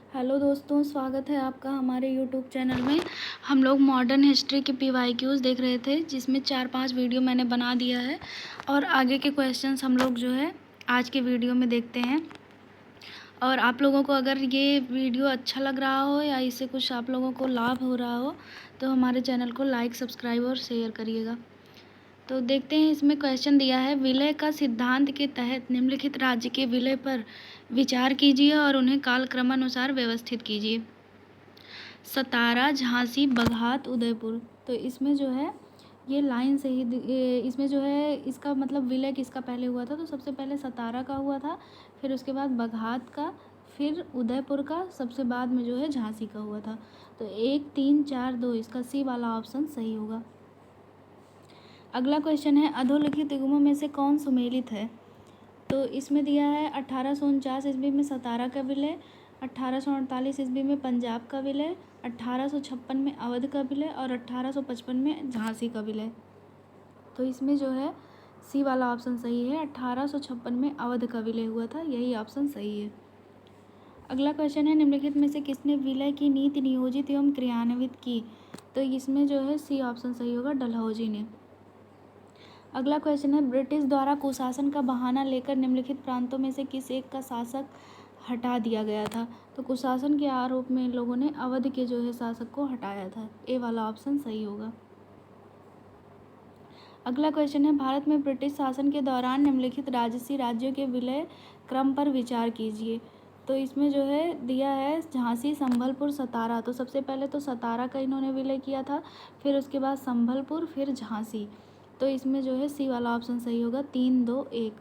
Hello दोस्तों, स्वागत है आपका हमारे यूट्यूब चैनल में। हम लोग मॉडर्न हिस्ट्री के PYQs देख रहे थे, जिसमें 4-5 वीडियो मैंने बना दिया है और आगे के क्वेश्चंस हम लोग जो है आज के वीडियो में देखते हैं। और आप लोगों को अगर ये वीडियो अच्छा लग रहा हो या इससे कुछ आप लोगों को लाभ हो रहा हो तो हमारे चैनल को लाइक, सब्सक्राइब और शेयर करिएगा। तो देखते हैं, इसमें क्वेश्चन दिया है, विलय का सिद्धांत के तहत निम्नलिखित राज्य के विलय पर विचार कीजिए और उन्हें कालक्रमानुसार व्यवस्थित कीजिए। सतारा, झांसी, बगहात, उदयपुर। तो इसमें जो है ये लाइन से ही इसमें जो है इसका मतलब विलय किसका पहले हुआ था, तो सबसे पहले सतारा का हुआ था, फिर उसके बाद बगहात का, फिर उदयपुर का, सबसे बाद में जो है झांसी का हुआ था। तो 1, 3, 4, 2 इसका सी वाला ऑप्शन सही होगा। अगला क्वेश्चन है, अधोलिखित युग्मों में से कौन सुमेलित है। तो इसमें दिया है 1849 ईस्वी में सतारा का विलय, 1848 ईस्वी में पंजाब का विलय, 1856 में अवध का विलय और 1855 में झांसी का विलय। तो इसमें जो है सी वाला ऑप्शन सही है, 1856 में अवध का विलय हुआ था, यही ऑप्शन सही है। अगला क्वेश्चन है, निम्नलिखित में से किसने विलय की नीति नियोजित एवं क्रियान्वित की। तो इसमें जो है सी ऑप्शन सही होगा, डलहौजी ने। अगला क्वेश्चन है, ब्रिटिश द्वारा कुशासन का बहाना लेकर निम्नलिखित प्रांतों में से किस एक का शासक हटा दिया गया था। तो कुशासन के आरोप में इन लोगों ने अवध के जो है शासक को हटाया था, ए वाला ऑप्शन सही होगा। अगला क्वेश्चन है, भारत में ब्रिटिश शासन के दौरान निम्नलिखित राजसी राज्यों के विलय क्रम पर विचार कीजिए। तो इसमें जो है दिया है झांसी, संभलपुर, सतारा। तो सबसे पहले तो सतारा का इन्होंने विलय किया था, फिर उसके बाद संभलपुर, फिर झांसी। तो इसमें जो है सी वाला ऑप्शन सही होगा, 3, 2, 1।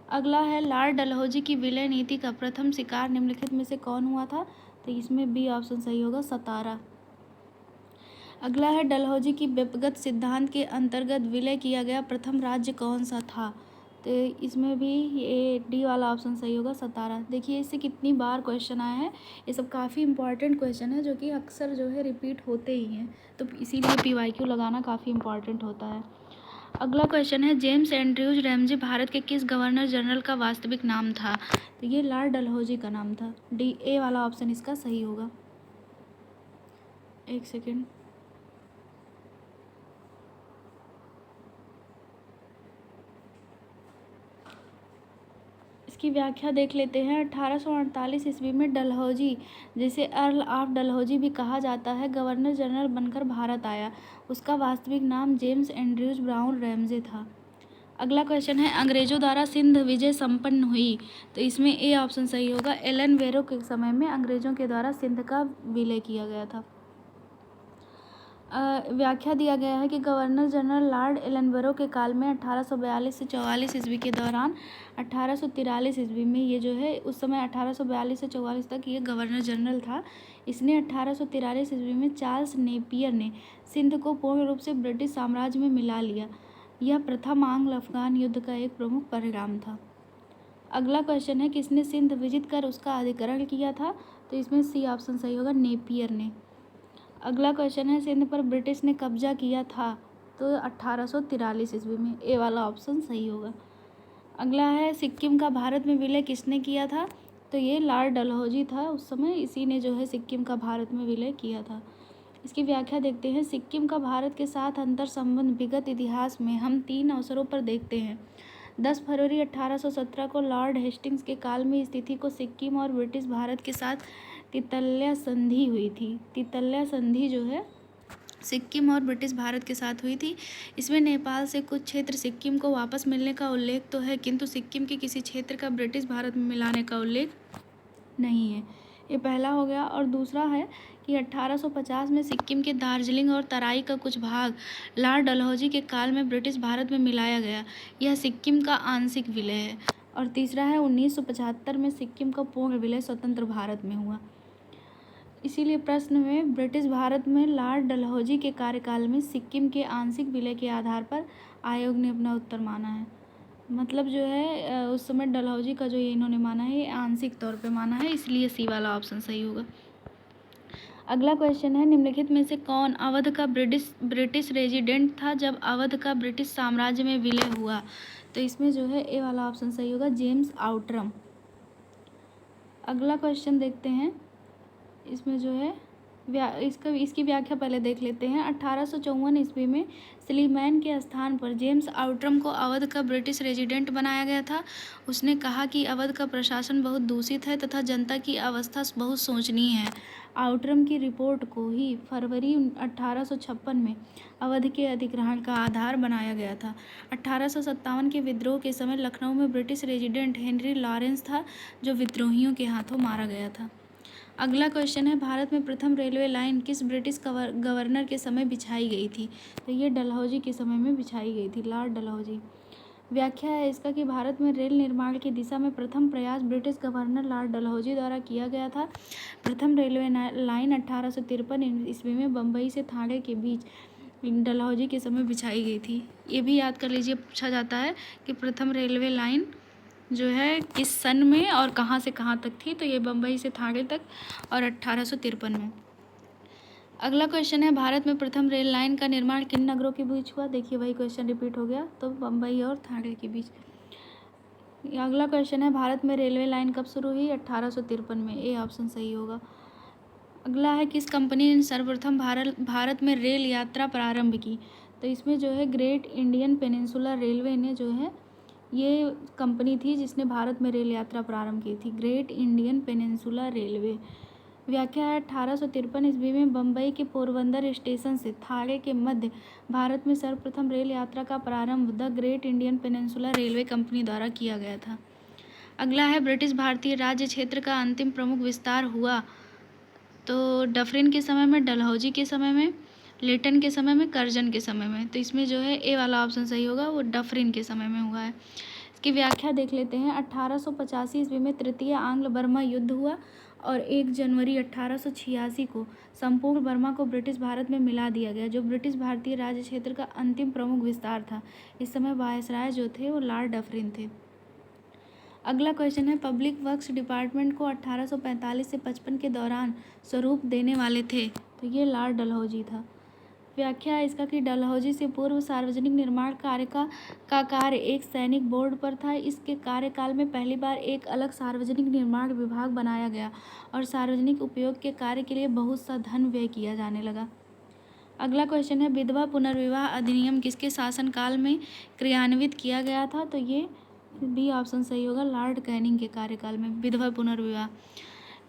अगला है, लॉर्ड डलहौजी की विलय नीति का प्रथम शिकार निम्नलिखित में से कौन हुआ था। तो इसमें बी ऑप्शन सही होगा, सतारा। अगला है, डलहौजी की व्यक्तिगत सिद्धांत के अंतर्गत विलय किया गया प्रथम राज्य कौन सा था। तो इसमें भी ये डी वाला ऑप्शन सही होगा, सतारा। देखिए इससे कितनी बार क्वेश्चन आया है, ये सब काफ़ी इंपॉर्टेंट क्वेश्चन है जो कि अक्सर जो है रिपीट होते ही हैं, तो इसीलिए PYQ लगाना काफ़ी इंपॉर्टेंट होता है। अगला क्वेश्चन है, जेम्स एंड्रयूज रैमजे भारत के किस गवर्नर जनरल का वास्तविक नाम था। तो ये लॉर्ड डलहौजी का नाम था, डी, ए वाला ऑप्शन इसका सही होगा। एक सेकेंड, इसकी व्याख्या देख लेते हैं। 1848 ईस्वी में डलहौजी, जिसे अर्ल ऑफ डलहौजी भी कहा जाता है, गवर्नर जनरल बनकर भारत आया। उसका वास्तविक नाम जेम्स एंड्रयूज ब्राउन रैमजे था। अगला क्वेश्चन है, अंग्रेजों द्वारा सिंध विजय संपन्न हुई। तो इसमें ए ऑप्शन सही होगा, एलन वेरो के समय में अंग्रेजों के द्वारा सिंध का विलय किया गया था। व्याख्या दिया गया है कि गवर्नर जनरल लॉर्ड एलनबरो के काल में 1842 से 44 ईस्वी के दौरान 1843 ईस्वी में ये जो है उस समय 1842 से 44 तक ये गवर्नर जनरल था। इसने 1843 ईस्वी में चार्ल्स नेपियर ने सिंध को पूर्ण रूप से ब्रिटिश साम्राज्य में मिला लिया। यह प्रथम आंग्ल अफगान युद्ध का एक प्रमुख परिणाम था। अगला क्वेश्चन है, किसने सिंध विजित कर उसका अधिग्रहण किया था। तो इसमें सी ऑप्शन सही होगा, नेपियर ने। अगला क्वेश्चन है, सिंध पर ब्रिटिश ने कब्जा किया था। तो 1843 ईस्वी में, ए वाला ऑप्शन सही होगा। अगला है, सिक्किम का भारत में विलय किसने किया था। तो ये लॉर्ड डलहौजी था, उस समय इसी ने जो है सिक्किम का भारत में विलय किया था। इसकी व्याख्या देखते हैं, सिक्किम का भारत के साथ अंतर संबंध विगत इतिहास में हम 3 अवसरों पर देखते हैं। 10 फरवरी 1817 को लॉर्ड हेस्टिंग्स के काल में स्थिति को सिक्किम और ब्रिटिश भारत के साथ तितल्या संधि हुई थी। तितल्या संधि जो है सिक्किम और ब्रिटिश भारत के साथ हुई थी। इसमें नेपाल से कुछ क्षेत्र सिक्किम को वापस मिलने का उल्लेख तो है, किंतु सिक्किम के किसी क्षेत्र का ब्रिटिश भारत में मिलाने का उल्लेख नहीं है। ये पहला हो गया। और दूसरा है कि 1850 में सिक्किम के दार्जिलिंग और तराई का कुछ भाग लॉर्ड डलहौजी के काल में ब्रिटिश भारत में मिलाया गया। यह सिक्किम का आंशिक विलय है। और तीसरा है, 1975 में सिक्किम का पूर्ण विलय स्वतंत्र भारत में हुआ। इसीलिए प्रश्न में ब्रिटिश भारत में लॉर्ड डलहौजी के कार्यकाल में सिक्किम के आंशिक विलय के आधार पर आयोग ने अपना उत्तर माना है। मतलब जो है उस समय डलहौजी का जो ये इन्होंने माना है, ये आंशिक तौर पे माना है, इसलिए सी वाला ऑप्शन सही होगा। अगला क्वेश्चन है, निम्नलिखित में से कौन अवध का ब्रिटिश रेजिडेंट था जब अवध का ब्रिटिश साम्राज्य में विलय हुआ। तो इसमें जो है ए वाला ऑप्शन सही होगा, जेम्स आउटरम। अगला क्वेश्चन देखते हैं, इसमें जो है इसकी व्याख्या पहले देख लेते हैं। 1854 ईस्वी में स्लीमैन के स्थान पर जेम्स आउट्रम को अवध का ब्रिटिश रेजिडेंट बनाया गया था। उसने कहा कि अवध का प्रशासन बहुत दूषित है तथा जनता की अवस्था बहुत शोचनीय है। आउट्रम की रिपोर्ट को ही फरवरी 1856 में अवध के अधिग्रहण का आधार बनाया गया था। 1857 के विद्रोह के समय लखनऊ में ब्रिटिश रेजिडेंट हेनरी लॉरेंस था, जो विद्रोहियों के हाथों मारा गया था। अगला क्वेश्चन है, भारत में प्रथम रेलवे लाइन किस ब्रिटिश गवर्नर के समय बिछाई गई थी? तो ये डलहौजी के समय में बिछाई गई थी, लॉर्ड डलहौजी। व्याख्या है इसका कि भारत में रेल निर्माण की दिशा में प्रथम प्रयास ब्रिटिश गवर्नर लॉर्ड डलहौजी द्वारा किया गया था। प्रथम रेलवे लाइन 1853 ईस्वी में बम्बई से थाने के बीच डलहौजी के समय बिछाई गई थी। ये भी याद कर लीजिए, पूछा जाता है कि प्रथम रेलवे लाइन जो है किस सन में और कहाँ से कहाँ तक थी। तो ये बम्बई से थाने तक और 1853 में। अगला क्वेश्चन है, भारत में प्रथम रेल लाइन का निर्माण किन नगरों के बीच हुआ? देखिए वही क्वेश्चन रिपीट हो गया, तो बम्बई और थाने के बीच। अगला क्वेश्चन है, भारत में रेलवे लाइन कब शुरू हुई? 1853 में। ए ऑप्शन सही होगा। अगला है, किस कंपनी ने सर्वप्रथम भारत में रेल यात्रा प्रारंभ की? तो इसमें जो है ग्रेट इंडियन पेनिनसुला रेलवे ने जो है ये कंपनी थी जिसने भारत में रेल यात्रा प्रारंभ की थी, ग्रेट इंडियन पेनिनसुला रेलवे। व्याख्या है 1853 ईस्वी में बम्बई के पोरबंदर स्टेशन से थाने के मध्य भारत में सर्वप्रथम रेल यात्रा का प्रारंभ the great Indian peninsula railway company द्वारा किया गया था। अगला है, ब्रिटिश भारतीय राज्य क्षेत्र का अंतिम प्रमुख विस्तार हुआ? तो डफरिन के समय में, डलहौजी के समय में, लेटन के समय में, कर्जन के समय में। तो इसमें जो है ए वाला ऑप्शन सही होगा, वो डफरिन के समय में हुआ है। इसकी व्याख्या देख लेते हैं। 1885 ईस्वी में तृतीय आंग्ल बर्मा युद्ध हुआ और 1 जनवरी 1886 को संपूर्ण बर्मा को ब्रिटिश भारत में मिला दिया गया, जो ब्रिटिश भारतीय राज्य क्षेत्र का अंतिम प्रमुख विस्तार था। इस समय वायसराय जो थे वो लॉर्ड डफरिन थे। अगला क्वेश्चन है, पब्लिक वर्क्स डिपार्टमेंट को 1845 से 55 के दौरान स्वरूप देने वाले थे? तो ये लॉर्ड डलहौजी था। व्याख्या है इसका कि डलहौजी से पूर्व सार्वजनिक निर्माण कार्य का कार्य एक सैनिक बोर्ड पर था। इसके कार्यकाल में पहली बार एक अलग सार्वजनिक निर्माण विभाग बनाया गया और सार्वजनिक उपयोग के कार्य के लिए बहुत सा धन व्यय किया जाने लगा। अगला क्वेश्चन है, विधवा पुनर्विवाह अधिनियम किसके शासनकाल में क्रियान्वित किया गया था? तो ये बी ऑप्शन सही होगा, लॉर्ड कैनिंग के कार्यकाल में विधवा पुनर्विवाह।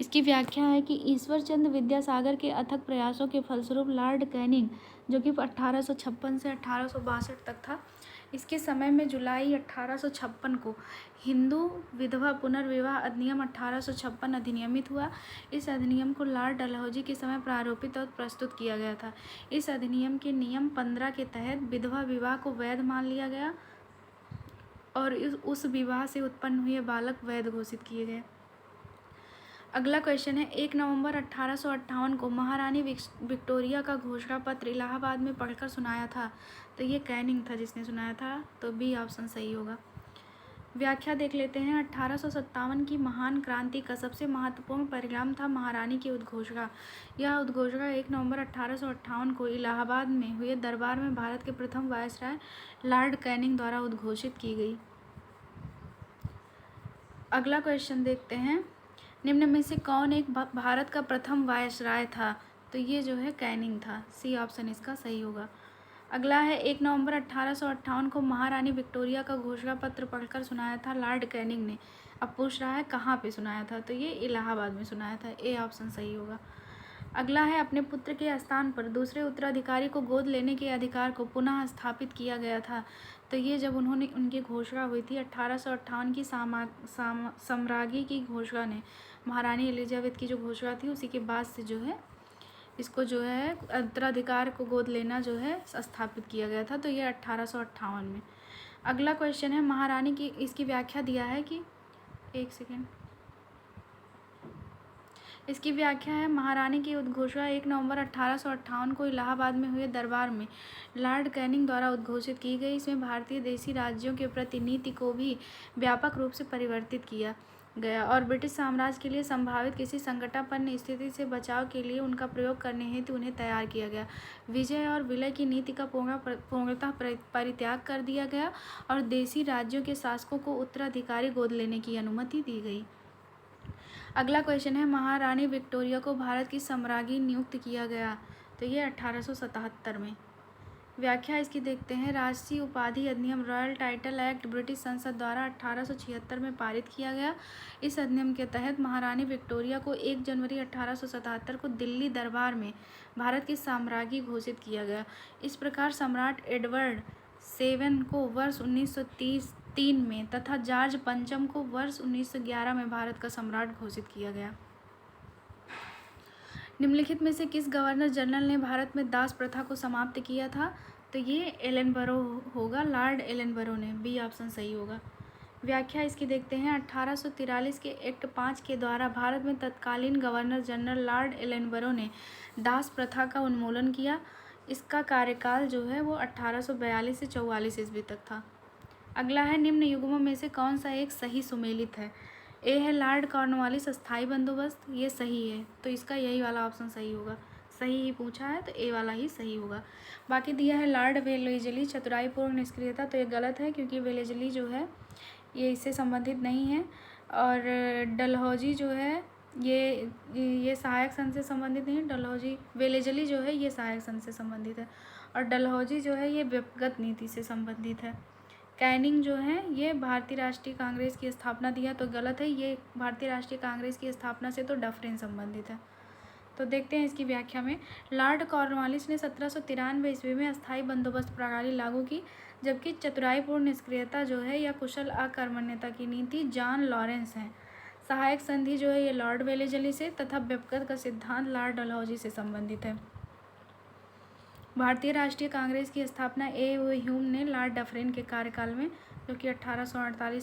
इसकी व्याख्या है कि ईश्वरचंद्र विद्यासागर के अथक प्रयासों के फलस्वरूप लॉर्ड कैनिंग, जो कि 1856 से 1862 तक था, इसके समय में जुलाई 1856 को हिंदू विधवा पुनर्विवाह अधिनियम 1856 अधिनियमित हुआ। इस अधिनियम को लॉर्ड डलहौजी के समय प्रारूपित और प्रस्तुत किया गया था। इस अधिनियम के नियम 15 के तहत विधवा विवाह को वैध मान लिया गया और उस विवाह से उत्पन्न हुए बालक वैध घोषित किए गए। अगला क्वेश्चन है, 1 नवंबर 1858 को महारानी विक्टोरिया का घोषणा पत्र इलाहाबाद में पढ़कर सुनाया था? तो ये कैनिंग था जिसने सुनाया था, तो बी ऑप्शन सही होगा। व्याख्या देख लेते हैं। 1857 की महान क्रांति का सबसे महत्वपूर्ण परिणाम था महारानी की उद्घोषणा। यह उद्घोषणा 1 नवंबर 1858 को इलाहाबाद में हुए दरबार में भारत के प्रथम वायसराय लॉर्ड कैनिंग द्वारा उद्घोषित की गई। अगला क्वेश्चन देखते हैं, निम्न में से कौन एक भारत का प्रथम वायसराय था? तो ये जो है कैनिंग था, सी ऑप्शन इसका सही होगा। अगला है, 1 नवंबर 1858 को महारानी विक्टोरिया का घोषणा पत्र पढ़कर सुनाया था लॉर्ड कैनिंग ने। अब पूछ रहा है कहाँ पे सुनाया था? तो ये इलाहाबाद में सुनाया था, ए ऑप्शन सही होगा। अगला है, अपने पुत्र के स्थान पर दूसरे उत्तराधिकारी को गोद लेने के अधिकार को पुनः स्थापित किया गया था। तो ये जब उनकी घोषणा हुई थी 1858 की साम्राज्ञी की घोषणा ने, महारानी एलिजाबेथ की जो घोषणा थी उसी के बाद से जो है इसको जो है उत्तराधिकार को गोद लेना जो है स्थापित किया गया था। तो ये 1858 में। अगला क्वेश्चन है, महारानी की इसकी व्याख्या दिया है कि एक सेकेंड, इसकी व्याख्या है, महारानी की उद्घोषणा 1 नवंबर 1858 को इलाहाबाद में हुए दरबार में लॉर्ड कैनिंग द्वारा उद्घोषित की गई। इसमें भारतीय देशी राज्यों के प्रति नीति को भी व्यापक रूप से परिवर्तित किया गया और ब्रिटिश साम्राज्य के लिए संभावित किसी संकटापन्न स्थिति से बचाव के लिए उनका प्रयोग करने हेतु उन्हें तैयार किया गया। विजय और विलय की नीति का पूर्णतः परित्याग कर दिया गया और देशी राज्यों के शासकों को उत्तराधिकारी गोद लेने की अनुमति दी गई। अगला क्वेश्चन है, महारानी विक्टोरिया को भारत की सम्राज्ञी नियुक्त किया गया, तो ये 1877 में। व्याख्या इसकी देखते हैं। राष्ट्रीय उपाधि अधिनियम रॉयल टाइटल एक्ट ब्रिटिश संसद द्वारा 1876 में पारित किया गया। इस अधिनियम के तहत महारानी विक्टोरिया को 1 जनवरी 1877 को दिल्ली दरबार में भारत की साम्राज्ञी घोषित किया गया। इस प्रकार सम्राट एडवर्ड 7 को वर्ष 1933 में तथा जॉर्ज पंचम को वर्ष 1911 में भारत का सम्राट घोषित किया गया। निम्नलिखित में से किस गवर्नर जनरल ने भारत में दास प्रथा को समाप्त किया था, तो ये एलनबरो होगा, लॉर्ड एलनबरो ने। बी ऑप्शन सही होगा। व्याख्या इसकी देखते हैं। 1843 के एक्ट 5 के द्वारा भारत में तत्कालीन गवर्नर जनरल लॉर्ड एलनबरो ने दास प्रथा का उन्मूलन किया। इसका कार्यकाल जो है वो 1842 से 44 ईस्वी तक था। अगला है, निम्न युग्मों में से कौन सा एक सही सुमेलित है। ए है लॉर्ड कॉर्नवालिस अस्थायी बंदोबस्त, ये सही है, तो इसका यही वाला ऑप्शन सही होगा। सही ही पूछा है तो ए वाला ही सही होगा। बाकी दिया है लॉर्ड वेलेजली चतुराईपूर्ण निष्क्रियता, तो ये गलत है क्योंकि वेलेजली जो है ये इससे संबंधित नहीं है। और डलहौजी जो है ये सहायक संघ से संबंधित नहीं है। डलहौजी वेलेजली जो है ये सहायक संघ से संबंधित है, और डलहौजी जो है ये व्यक्तिगत नीति से संबंधित है। कैनिंग जो है ये भारतीय राष्ट्रीय कांग्रेस की स्थापना दिया, तो गलत है, ये भारतीय राष्ट्रीय कांग्रेस की स्थापना से तो डफरिन संबंधित है। तो देखते हैं इसकी व्याख्या में। लॉर्ड कॉर्नवालिस ने 1793 ईस्वी में अस्थायी बंदोबस्त प्रणाली लागू की, जबकि चतुराईपूर्ण निष्क्रियता जो है या कुशल अकर्मण्यता की नीति जॉन लॉरेंस है। सहायक संधि जो है ये लॉर्ड वेलेजली से तथा व्यक्तिगत का सिद्धांत लॉर्ड डलहौजी से संबंधित है। भारतीय राष्ट्रीय कांग्रेस की स्थापना ए ह्यूम ने लॉर्ड डफरिन के कार्यकाल में, जो कि 1884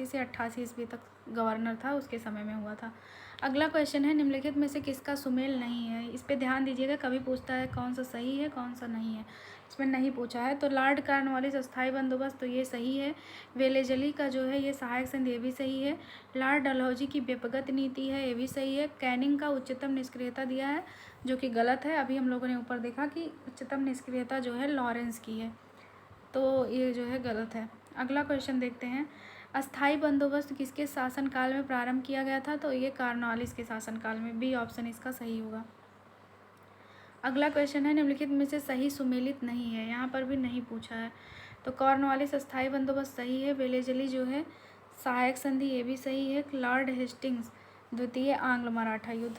से 88 ईस्वी तक गवर्नर था, उसके समय में हुआ था। अगला क्वेश्चन है, निम्नलिखित में से किसका सुमेल नहीं है। इस पे ध्यान दीजिएगा, कभी पूछता है कौन सा सही है कौन सा नहीं है। इसमें नहीं पूछा है। तो लॉर्ड कॉर्नवालिस अस्थायी बंदोबस्त, तो ये सही है। वेलेजली का जो है ये सहायक संधि, ये भी सही है। लॉर्ड डलहौजी की व्यक्तिगत नीति है, ये भी सही है। कैनिंग का उच्चतम निष्क्रियता दिया है, जो कि गलत है। अभी हम लोगों ने ऊपर देखा कि उच्चतम निष्क्रियता जो है लॉरेंस की है, तो ये जो है गलत है। अगला क्वेश्चन देखते हैं। अस्थायी बंदोबस्त किसके शासनकाल में प्रारंभ किया गया था, तो ये कॉर्नवालिस के शासनकाल में। बी ऑप्शन इसका सही होगा। अगला क्वेश्चन है, निम्नलिखित में से सही सुमेलित नहीं है, यहाँ पर भी नहीं पूछा है। तो कॉर्नवालिस अस्थायी बंदोबस्त सही है। वेलेजली जो है सहायक संधि, ये भी सही है। लॉर्ड हेस्टिंग्स द्वितीय आंग्ल मराठा युद्ध,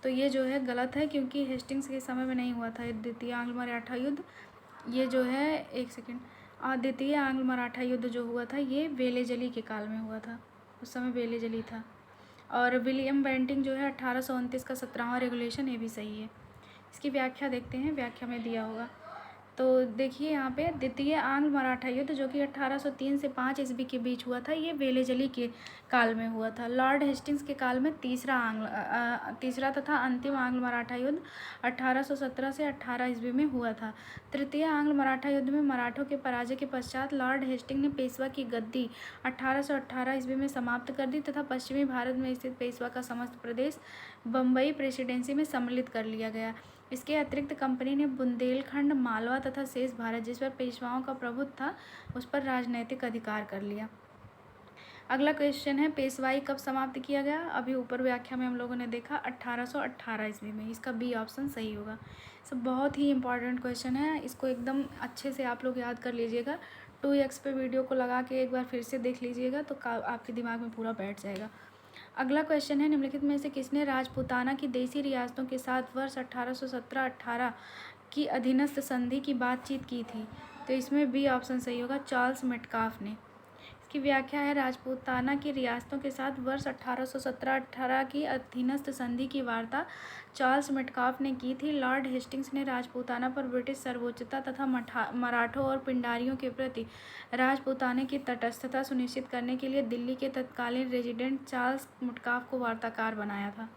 तो ये जो है गलत है क्योंकि हेस्टिंग्स के समय में नहीं हुआ था द्वितीय आंग्ल मराठा युद्ध। ये जो है एक सेकेंड, द्वितीय आंग्ल मराठा युद्ध जो हुआ था ये वेलेजली के काल में हुआ था, उस समय वेलेजली था। और विलियम बेंटिंग जो है 1829 का 17वां रेगुलेशन, ये भी सही है। इसकी व्याख्या देखते हैं, व्याख्या में दिया होगा। तो देखिए यहाँ पे द्वितीय आंग्ल मराठा युद्ध जो कि 1803 से 5 ईस्वी के बीच हुआ था, ये वेलेजली के काल में हुआ था। लॉर्ड हेस्टिंग्स के काल में तीसरा तथा अंतिम आंग्ल मराठा युद्ध 1817 से 18 ईस्वी में हुआ था। तृतीय आंग्ल मराठा युद्ध में मराठों के पराजय के पश्चात लॉर्ड हेस्टिंग ने पेशवा की गद्दी 1818 ईस्वी में समाप्त कर दी तथा पश्चिमी भारत में स्थित पेशवा का समस्त प्रदेश बम्बई प्रेसिडेंसी में सम्मिलित कर लिया गया। इसके अतिरिक्त कंपनी ने बुंदेलखंड, मालवा तथा शेष भारत, जिस पर पेशवाओं का प्रभुत्व था, उस पर राजनैतिक अधिकार कर लिया। अगला क्वेश्चन है, पेशवाई कब समाप्त किया गया। अभी ऊपर व्याख्या में हम लोगों ने देखा 1818 ईस्वी में। इसका बी ऑप्शन सही होगा। सब बहुत ही इंपॉर्टेंट क्वेश्चन है, इसको एकदम अच्छे से आप लोग याद कर लीजिएगा। 2x पे वीडियो को लगा के एक बार फिर से देख लीजिएगा तो आपके दिमाग में पूरा बैठ जाएगा। अगला क्वेश्चन है, निम्नलिखित में से किसने राजपूताना की देसी रियासतों के साथ वर्ष 1817-18 की अधीनस्थ संधि की बातचीत की थी, तो इसमें बी ऑप्शन सही होगा, चार्ल्स मेटकाफ ने। इसकी व्याख्या है, राजपूताना की रियासतों के साथ वर्ष 1817-18 की अधीनस्थ संधि की वार्ता चार्ल्स मेटकाफ ने की थी। लॉर्ड हेस्टिंग्स ने राजपूताना पर ब्रिटिश सर्वोच्चता तथा मराठों और पिंडारियों के प्रति राजपूताना की तटस्थता सुनिश्चित करने के लिए दिल्ली के तत्कालीन रेजिडेंट चार्ल्स मेटकाफ को वार्ताकार बनाया था।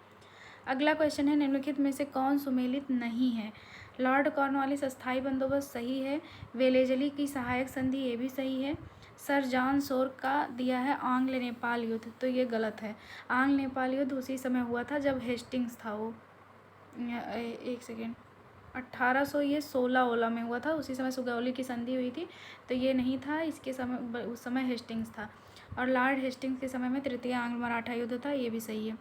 अगला क्वेश्चन है, निम्नलिखित में से कौन सुमेलित नहीं है। लॉर्ड कॉर्नवालिस अस्थायी बंदोबस्त सही है। वेलेजली की सहायक संधि, ये भी सही है। सर जॉन शोर का दिया है आंग्ल नेपाल युद्ध, तो ये गलत है। आंग्ल नेपाल युद्ध उसी समय हुआ था जब हेस्टिंग्स था, वो एक सेकेंड 1816 में हुआ था, उसी समय सुगौली की संधि हुई थी, तो ये नहीं था इसके समय, उस समय हेस्टिंग्स था। और लॉर्ड हेस्टिंग्स के समय में तृतीय आंग्ल मराठा युद्ध था, ये भी सही है।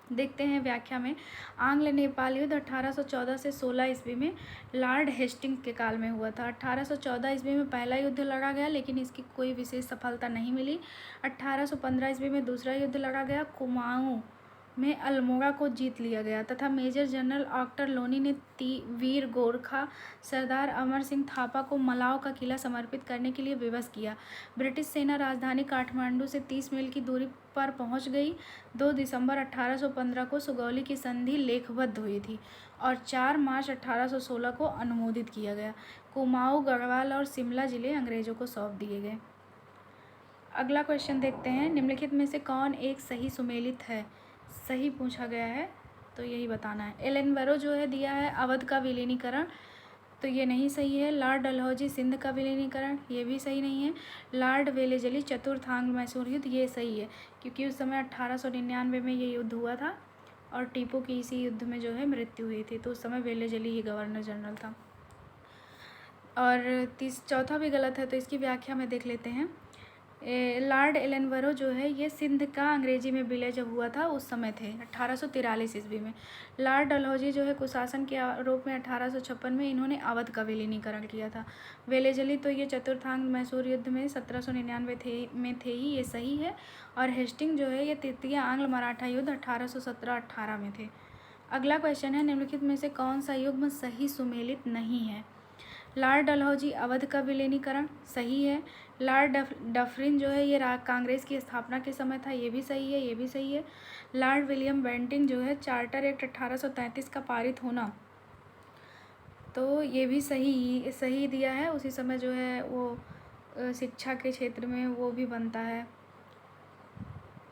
देखते हैं व्याख्या में। आंग्ल नेपाल युद्ध 1814 से 16 ईस्वी में लॉर्ड हेस्टिंग्स के काल में हुआ था। 1814 ईस्वी में पहला युद्ध लड़ा गया, लेकिन इसकी कोई विशेष सफलता नहीं मिली। 1815 ईस्वी में दूसरा युद्ध लड़ा गया, कुमाऊं में अल्मोड़ा को जीत लिया गया तथा मेजर जनरल ऑक्टर लोनी ने वीर गोरखा सरदार अमर सिंह थापा को मलाव का किला समर्पित करने के लिए विवश किया। ब्रिटिश सेना राजधानी काठमांडू से 30 मील की दूरी पर पहुंच गई। 2 दिसंबर 1815 को सुगौली की संधि लेखबद्ध हुई थी और 4 मार्च 1816 को अनुमोदित किया गया। कुमाऊं, गढ़वाल और शिमला जिले अंग्रेजों को सौंप दिए गए। अगला क्वेश्चन देखते हैं, निम्नलिखित में से कौन एक सही सुमेलित है? सही पूछा गया है, तो यही बताना है। एलेनबरो जो है दिया है अवध का विलीनीकरण, तो ये नहीं सही है। लॉर्ड डलहौजी सिंध का विलीनीकरण, ये भी सही नहीं है। लॉर्ड वेलेजली चतुर्थ आंग्ल मैसूर युद्ध, ये सही है क्योंकि उस समय 1899 में ये युद्ध हुआ था और टीपू की इसी युद्ध में जो है मृत्यु हुई थी, तो उस समय वेलेजली ही गवर्नर जनरल था। और चौथा भी गलत है, तो इसकी व्याख्या में देख लेते हैं। लॉर्ड एलेनबरो जो है ये सिंध का अंग्रेजी में विलय जब हुआ था उस समय थे, 1843 ईस्वी में। लॉर्ड डलहौजी जो है कुशासन के आरोप में 1856 में इन्होंने अवध का विलीनीकरण किया था। वेलेजली तो ये चतुर्थांग मैसूर युद्ध में 1799 में थे ही, ये सही है। और हेस्टिंग जो है ये तृतीय आंग्ल मराठा युद्ध 1817-18 में थे। अगला क्वेश्चन है, निम्नलिखित में से कौन सा युग्म सही सुमेलित नहीं है? लॉर्ड डलहौजी अवध का विलीनीकरण सही है। लॉर्ड डफरिन जो है ये कांग्रेस की स्थापना के समय था, ये भी सही है, ये भी सही है। लॉर्ड विलियम बेंटिंग जो है चार्टर एक्ट 1833 का पारित होना, तो ये भी सही दिया है। उसी समय जो है वो शिक्षा के क्षेत्र में वो भी बनता है,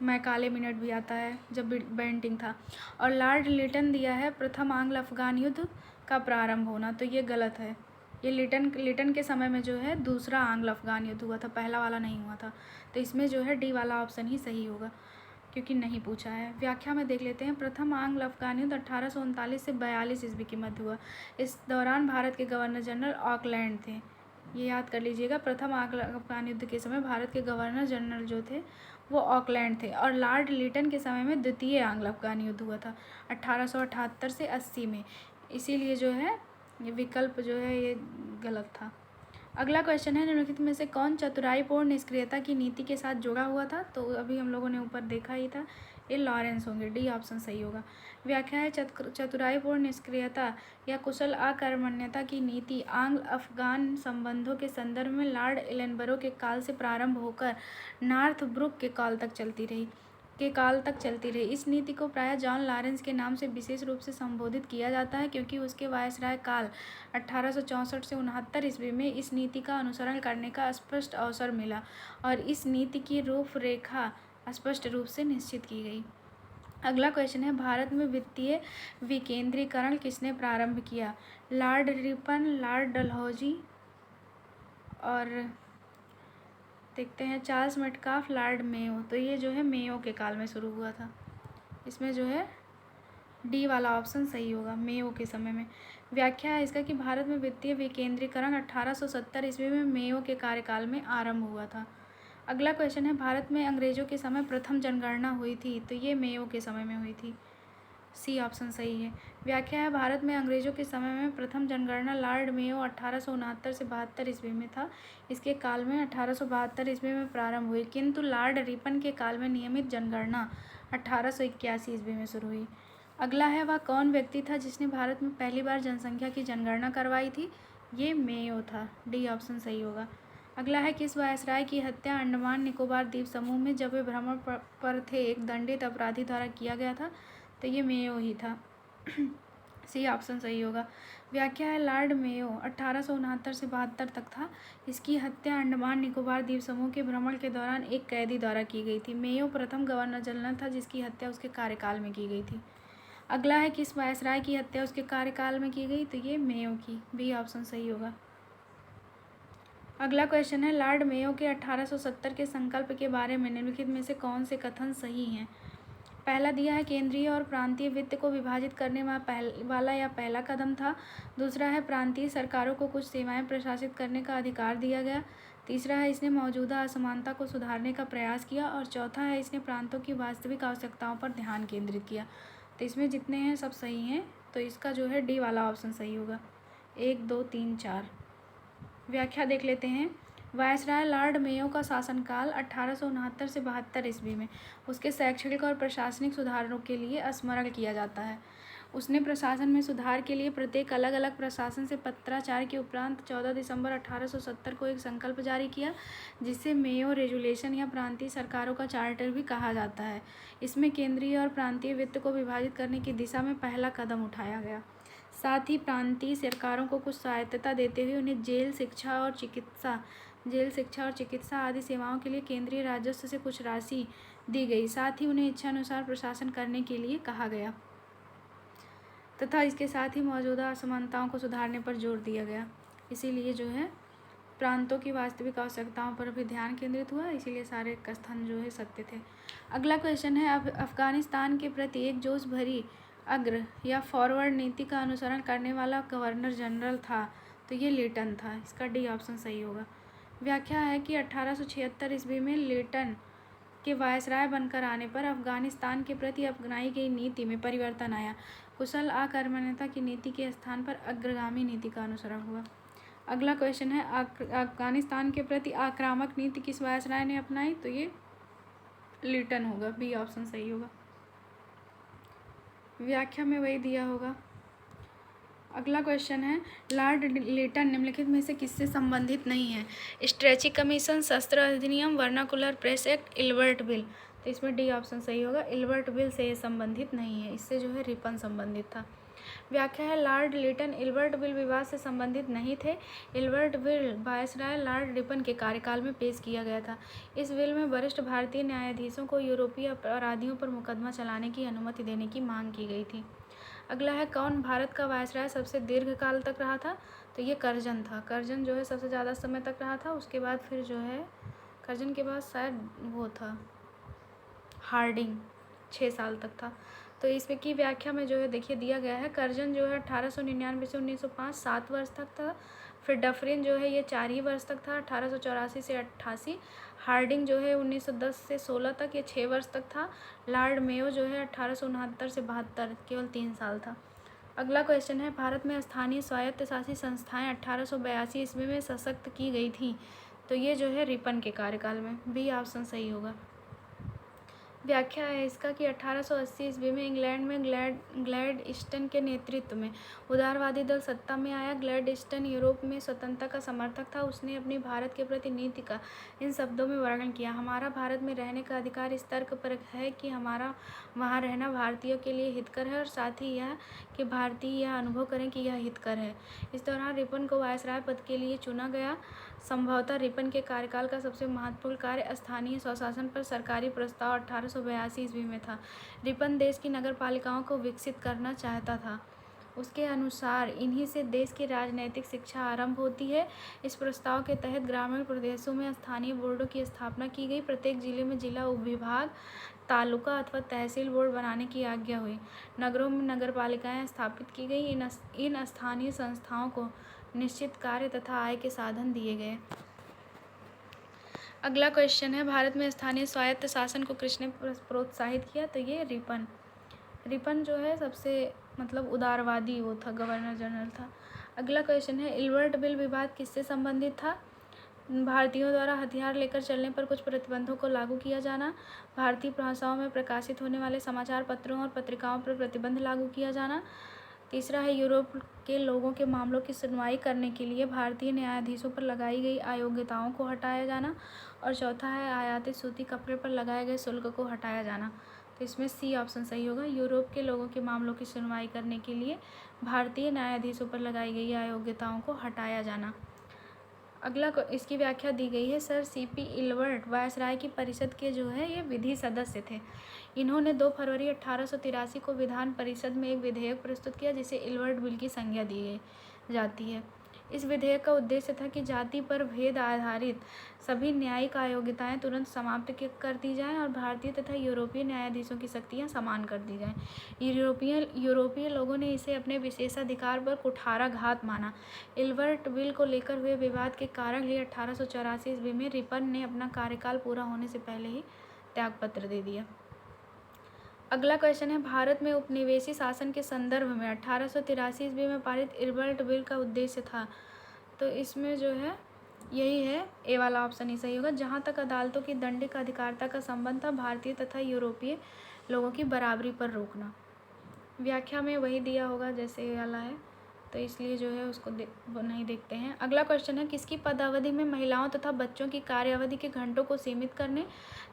मैकाले मिनट भी आता है जब बेंटिंग था। और लॉर्ड लिटन दिया है प्रथम आंग्ल अफगान युद्ध का प्रारंभ होना, तो ये गलत है। ये लिटन के समय में जो है दूसरा आंग्ल अफगान युद्ध हुआ था, पहला वाला नहीं हुआ था, तो इसमें जो है डी वाला ऑप्शन ही सही होगा क्योंकि नहीं पूछा है। व्याख्या में देख लेते हैं। प्रथम आंग्ल अफगान युद्ध 1839 से 42 ईस्वी की मध्य हुआ। इस दौरान भारत के गवर्नर जनरल ऑकलैंड थे, ये याद कर लीजिएगा। प्रथम आंग्ल अफगान युद्ध के समय भारत के गवर्नर जनरल जो थे वो ऑकलैंड थे। और लॉर्ड लिटन के समय में द्वितीय आंग्ल अफगान युद्ध हुआ था 1878 से 80 में, इसीलिए जो है ये विकल्प जो है ये गलत था। अगला क्वेश्चन है, निम्नलिखित में से कौन चतुराईपूर्ण निष्क्रियता की नीति के साथ जुड़ा हुआ था? तो अभी हम लोगों ने ऊपर देखा ही था, ये लॉरेंस होंगे, डी ऑप्शन सही होगा। व्याख्या है, चतुराईपूर्ण निष्क्रियता या कुशल अकर्मण्यता की नीति आंग्ल अफगान संबंधों के संदर्भ में लॉर्ड एलेनबरो के काल से प्रारंभ होकर नॉर्थब्रुक के काल तक चलती रही। इस नीति को प्रायः जॉन लॉरेंस के नाम से विशेष रूप से संबोधित किया जाता है क्योंकि उसके वायसराय काल 1864 से 69 ईस्वी में इस नीति का अनुसरण करने का स्पष्ट अवसर मिला और इस नीति की रूपरेखा स्पष्ट रूप से निश्चित की गई। अगला क्वेश्चन है, भारत में वित्तीय विकेंद्रीकरण किसने प्रारंभ किया? लॉर्ड रिपन, लॉर्ड डलहौजी और देखते हैं चार्ल्स मेटकाफ, लॉर्ड मेयो, तो ये जो है मेयो के काल में शुरू हुआ था। इसमें जो है डी वाला ऑप्शन सही होगा, मेयो के समय में। व्याख्या है इसका कि भारत में वित्तीय विकेंद्रीकरण 1870 ईस्वी में मेयो के कार्यकाल में आरंभ हुआ था। अगला क्वेश्चन है, भारत में अंग्रेजों के समय प्रथम जनगणना हुई थी, तो ये मेयो के समय में हुई थी, सी ऑप्शन सही है। व्याख्या है, भारत में अंग्रेजों के समय में प्रथम जनगणना लॉर्ड मेयो 1869 से 72 ईस्वी में था। इसके काल में 1872 ईस्वी में प्रारंभ हुई, किंतु लॉर्ड रिपन के काल में नियमित जनगणना 1881 ईस्वी में शुरू हुई। अगला है, वह कौन व्यक्ति था जिसने भारत में पहली बार जनसंख्या की जनगणना करवाई थी? ये मेयो था, डी ऑप्शन सही होगा। अगला है, किस वायसराय की हत्या अंडमान निकोबार द्वीप समूह में जब वे भ्रमण पर थे एक दंडित अपराधी द्वारा किया गया था? तो ये मेयो ही था, सी ऑप्शन सही होगा। व्याख्या है, लॉर्ड मेयो 1869 से 72 तक था। इसकी हत्या अंडमान निकोबार द्वीप समूह के भ्रमण के दौरान एक कैदी द्वारा की गई थी। मेयो प्रथम गवर्नर जनरल था जिसकी हत्या उसके कार्यकाल में की गई थी। अगला है, किस वायसराय की हत्या उसके कार्यकाल में की गई? तो ये मेयो की, बी ऑप्शन सही होगा। अगला क्वेश्चन है, लॉर्ड मेयो के 1870 के संकल्प के बारे में निम्नलिखित में से कौन से कथन सही हैं? पहला दिया है, केंद्रीय और प्रांतीय वित्त को विभाजित करने वाला यह पहला कदम था। दूसरा है, प्रांतीय सरकारों को कुछ सेवाएं प्रशासित करने का अधिकार दिया गया। तीसरा है इसने मौजूदा असमानता को सुधारने का प्रयास किया। और चौथा है इसने प्रांतों की वास्तविक आवश्यकताओं पर ध्यान केंद्रित किया। तो इसमें जितने हैं सब सही हैं, तो इसका जो है डी वाला ऑप्शन सही होगा। 1, 2, 3, 4। व्याख्या देख लेते हैं। वायसराय लॉर्ड मेयो का शासनकाल 1869 से 72 ईस्वी में उसके शैक्षणिक और प्रशासनिक सुधारों के लिए स्मरण किया जाता है। उसने प्रशासन में सुधार के लिए प्रत्येक अलग अलग प्रशासन से पत्राचार के उपरांत 14 दिसंबर 1870 को एक संकल्प जारी किया, जिसे मेयो रेजुलेशन या प्रांतीय सरकारों का चार्टर भी कहा जाता है। इसमें केंद्रीय और प्रांतीय वित्त को विभाजित करने की दिशा में पहला कदम उठाया गया। साथ ही प्रांतीय सरकारों को कुछ सहायता देते हुए उन्हें जेल शिक्षा और चिकित्सा आदि सेवाओं के लिए केंद्रीय राजस्व से कुछ राशि दी गई। साथ ही उन्हें इच्छानुसार प्रशासन करने के लिए कहा गया तथा इसके साथ ही मौजूदा असमानताओं को सुधारने पर जोर दिया गया। इसीलिए जो है प्रांतों की वास्तविक आवश्यकताओं पर भी ध्यान केंद्रित हुआ, इसीलिए सारे कथन जो है सत्य थे। अगला क्वेश्चन है, अफगानिस्तान के प्रति एक जोश भरी अग्र या फॉरवर्ड नीति का अनुसरण करने वाला गवर्नर जनरल था। तो ये लिटन था। इसका डी ऑप्शन सही होगा। व्याख्या है कि 1876 ईस्वी में लिटन के वायसराय बनकर आने पर अफगानिस्तान के प्रति अपनाई गई नीति में परिवर्तन आया। कुशल आक्रमणीयता की नीति के स्थान पर अग्रगामी नीति का अनुसरण हुआ। अगला क्वेश्चन है, अफगानिस्तान के प्रति आक्रामक नीति किस वायसराय ने अपनाई। तो ये लिटन होगा। बी ऑप्शन सही होगा। व्याख्या में वही दिया होगा। अगला क्वेश्चन है, लॉर्ड लिटन निम्नलिखित में से किससे संबंधित नहीं है। स्ट्रेची कमीशन, शस्त्र अधिनियम, vernacular press act, Ilbert bill. तो इसमें डी ऑप्शन सही होगा। इल्बर्ट बिल से ये संबंधित नहीं है, इससे जो है रिपन संबंधित था। व्याख्या है, लॉर्ड लिटन इल्बर्ट बिल विवाद से संबंधित नहीं थे। Ilbert bill viceroy Lord Ripon के कार्यकाल में पेश किया गया था। इस बिल में वरिष्ठ भारतीय न्यायाधीशों को यूरोपीय अपराधियों पर मुकदमा चलाने की अनुमति देने की मांग की गई थी। अगला है, कौन भारत का वायसराय सबसे दीर्घकाल तक रहा था। तो ये कर्जन था। कर्जन जो है सबसे ज़्यादा समय तक रहा था। उसके बाद फिर जो है कर्जन के बाद शायद वो था हार्डिंग, 6 साल तक था। तो इसमें की व्याख्या में जो है देखिए दिया गया है, कर्जन जो है 1899 से 1905 7 वर्ष तक था। फिर डफरिन जो है ये 4 ही वर्ष तक था, 1884 से 88। हार्डिंग जो है 1910 से 16 तक, ये 6 वर्ष तक था। लॉर्ड मेयो जो है 1869 से 72, केवल 3 साल था। अगला क्वेश्चन है, भारत में स्थानीय स्वायत्त शासी संस्थाएं 1882 ईस्वी में सशक्त की गई थी। तो ये जो है रिपन के कार्यकाल में। बी ऑप्शन सही होगा। व्याख्या है इसका कि 1880 ईस्वी में इंग्लैंड में ग्लैडस्टोन के नेतृत्व में उदारवादी दल सत्ता में आया। ग्लैडस्टोन यूरोप में स्वतंत्रता का समर्थक था। उसने अपनी भारत के प्रति नीति का इन शब्दों में वर्णन किया, हमारा भारत में रहने का अधिकार इस तर्क पर है कि हमारा वहाँ रहना भारतीयों के लिए हितकर है, और साथ ही यह कि भारतीय यह अनुभव करें कि यह हितकर है। इस दौरान रिपन को वायसराय पद के लिए चुना गया। संभवतः रिपन के कार्यकाल का सबसे महत्वपूर्ण कार्य स्थानीय स्वशासन पर सरकारी प्रस्ताव 1882 ईस्वी में था। रिपन देश की नगरपालिकाओं को विकसित करना चाहता था। उसके अनुसार इन्हीं से देश की राजनैतिक शिक्षा आरंभ होती है। इस प्रस्ताव के तहत ग्रामीण प्रदेशों में स्थानीय बोर्डों की स्थापना की गई। प्रत्येक जिले में जिला उपविभाग, तालुका अथवा तहसील बोर्ड बनाने की आज्ञा हुई। नगरों में नगरपालिकाएं स्थापित की गई। इन स्थानीय संस्थाओं को निश्चित कार्य तथा आय के साधन दिए गए। अगला क्वेश्चन है, भारत में स्थानीय स्वायत्त शासन को किसने प्रोत्साहित किया। तो ये रिपन जो है सबसे मतलब उदारवादी वो था, गवर्नर जनरल था। अगला क्वेश्चन है, इल्बर्ट बिल विवाद किससे संबंधित था। भारतीयों द्वारा हथियार लेकर चलने पर कुछ प्रतिबंधों को लागू किया जाना, भारतीय भाषाओं में प्रकाशित होने वाले समाचार पत्रों और पत्रिकाओं पर प्रतिबंध लागू किया जाना। तीसरा है, यूरोप के लोगों के मामलों की सुनवाई करने के लिए भारतीय न्यायाधीशों पर लगाई गई अयोग्यताओं को हटाया जाना। और चौथा है, आयातित सूती कपड़े पर लगाए गए शुल्क को हटाया जाना। तो इसमें सी ऑप्शन सही होगा। यूरोप के लोगों के मामलों की सुनवाई करने के लिए भारतीय न्यायाधीशों पर लगाई गई अयोग्यताओं को हटाया जाना। अगला इसकी व्याख्या दी गई है, सर सीपी इल्बर्ट वायसराय की परिषद के जो है ये विधि सदस्य थे। इन्होंने 2 फरवरी 1883 को विधान परिषद में एक विधेयक प्रस्तुत किया, जिसे इल्बर्ट बिल की संज्ञा दी जाती है। इस विधेयक का उद्देश्य था कि जाति पर भेद आधारित सभी न्यायिक अयोग्यताएं तुरंत समाप्त कर दी जाएं और भारतीय तथा यूरोपीय न्यायाधीशों की शक्तियां समान कर दी जाएं। यूरोपीय लोगों ने इसे अपने विशेषाधिकार पर कुठाराघात माना। इल्बर्ट बिल को लेकर हुए विवाद के कारण ही 1884 ईस्वी में रिपन ने अपना कार्यकाल पूरा होने से पहले ही त्यागपत्र दे दिया। अगला क्वेश्चन है, भारत में उपनिवेशी शासन के संदर्भ में 1883 ईस्वी में पारित इल्बर्ट बिल का उद्देश्य था। तो इसमें जो है यही है, ए वाला ऑप्शन ही सही होगा। जहाँ तक अदालतों की दंडिक अधिकारिता का संबंध था, भारतीय तथा यूरोपीय लोगों की बराबरी पर रोकना। व्याख्या में वही दिया होगा जैसे ये वाला है, तो इसलिए जो है उसको नहीं देखते हैं। अगला क्वेश्चन है, किसकी पदावधि में महिलाओं तथा बच्चों की कार्यावधि के घंटों को सीमित करने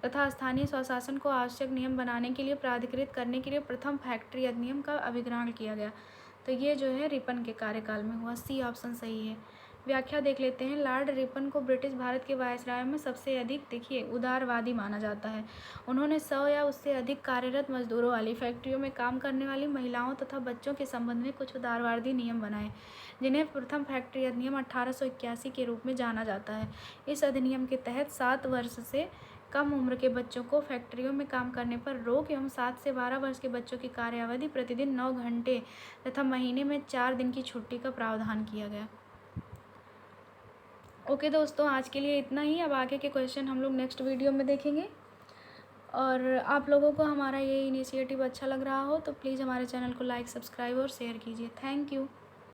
तथा स्थानीय स्वशासन को आवश्यक नियम बनाने के लिए प्राधिकृत करने के लिए प्रथम फैक्ट्री अधिनियम का अभिग्रहण किया गया? तो ये जो है रिपन के कार्यकाल में हुआ। सी ऑप्शन सही है। व्याख्या देख लेते हैं। लॉर्ड रिपन को ब्रिटिश भारत के वायसराय में सबसे अधिक देखिए उदारवादी माना जाता है। उन्होंने 100 या उससे अधिक कार्यरत मजदूरों वाली फैक्ट्रियों में काम करने वाली महिलाओं तथा बच्चों के संबंध में कुछ उदारवादी नियम बनाए, जिन्हें प्रथम फैक्ट्री अधिनियम 1881 के रूप में जाना जाता है। इस अधिनियम के तहत 7 वर्ष से कम उम्र के बच्चों को फैक्ट्रियों में काम करने पर रोक एवं 7 से 12 वर्ष के बच्चों की कार्यावधि प्रतिदिन 9 घंटे तथा महीने में 4 दिन की छुट्टी का प्रावधान किया गया। ओके दोस्तों, आज के लिए इतना ही। अब आगे के क्वेश्चन हम लोग नेक्स्ट वीडियो में देखेंगे। और आप लोगों को हमारा ये इनिशिएटिव अच्छा लग रहा हो तो प्लीज़ हमारे चैनल को लाइक, सब्सक्राइब और शेयर कीजिए। Thank you.